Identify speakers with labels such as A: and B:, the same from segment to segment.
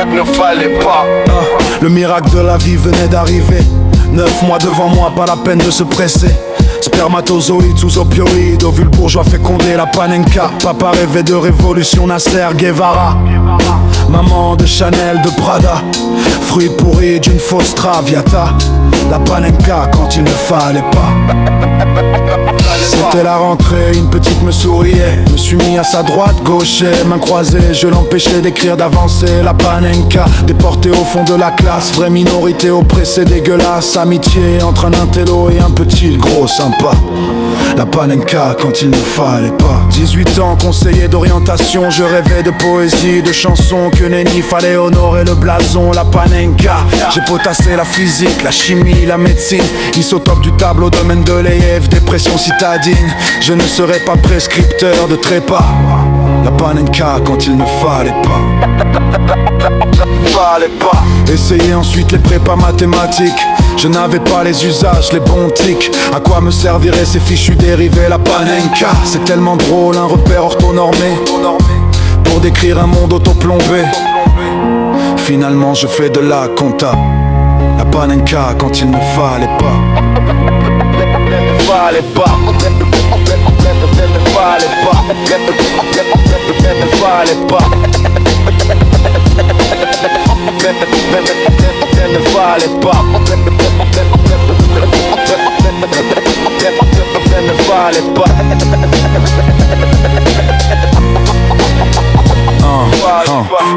A: Ne fallait pas.
B: Le miracle de la vie venait d'arriver. 9 mois devant moi, pas la peine de se presser. Spermatozoïdes sous opioïdes, ovule bourgeois fécondé, la panenka. Papa rêvait de révolution, Nasser Guevara. Maman de Chanel, de Prada. Fruits pourris d'une fausse traviata. La panenka quand il ne fallait pas. C'était la rentrée, une petite me souriait. Me suis mis à sa droite, gaucher, main croisée. Je l'empêchais d'écrire, d'avancer. La panenka, déporté au fond de la classe. Vraie minorité oppressée, dégueulasse. Amitié entre un intello et un petit gros sympa. La panenka quand il ne fallait pas. 18 ans, conseiller d'orientation. Je rêvais de poésie, de chansons. Que nenni, fallait honorer le blason. La panenka, j'ai potassé la physique, la chimie, la médecine. Isotope du tableau, domaine de l'EF, dépression citadine. Je ne serai pas prescripteur de trépas. La panenka quand il ne fallait pas. Fallait pas. Essayer ensuite les prépas mathématiques. Je n'avais pas les usages, les bons tics. À quoi me serviraient ces fichus dérivés? La panenka, c'est tellement drôle, un repère orthonormé pour décrire un monde autoplombé. Finalement je fais de la compta. La panenka quand il ne fallait pas. Ne fallait pas. Ne fallait pas. Ne fallait pas. Ne fallait pas. Ne fallait pas.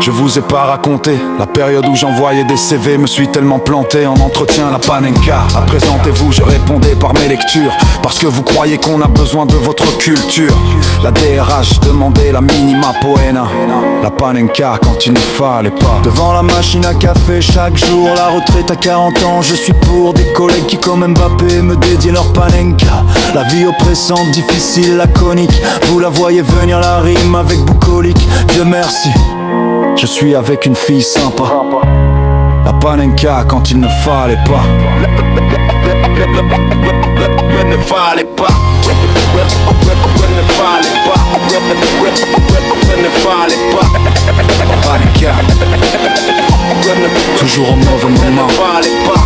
B: Je vous ai pas raconté la période où j'envoyais des CV. Me suis tellement planté en entretien. La panenka, à présentez-vous, je répondais par mes lectures. Parce que vous croyez qu'on a besoin de votre culture. La DRH demandait la minima poena. La panenka quand il ne fallait pas. Devant la machine à café chaque jour. La retraite à 40 ans, je suis pour des collègues qui comme Mbappé me dédient leur panenka. La vie oppressante, difficile, laconique. Vous la voyez venir la rime avec bucolique. Dieu merci, je suis avec une fille sympa. La panenka quand il ne fallait pas. Ne fallait pas. Ne fallait pas. Ne fallait pas. Panenka, toujours au mauvais moment. Ne fallait pas.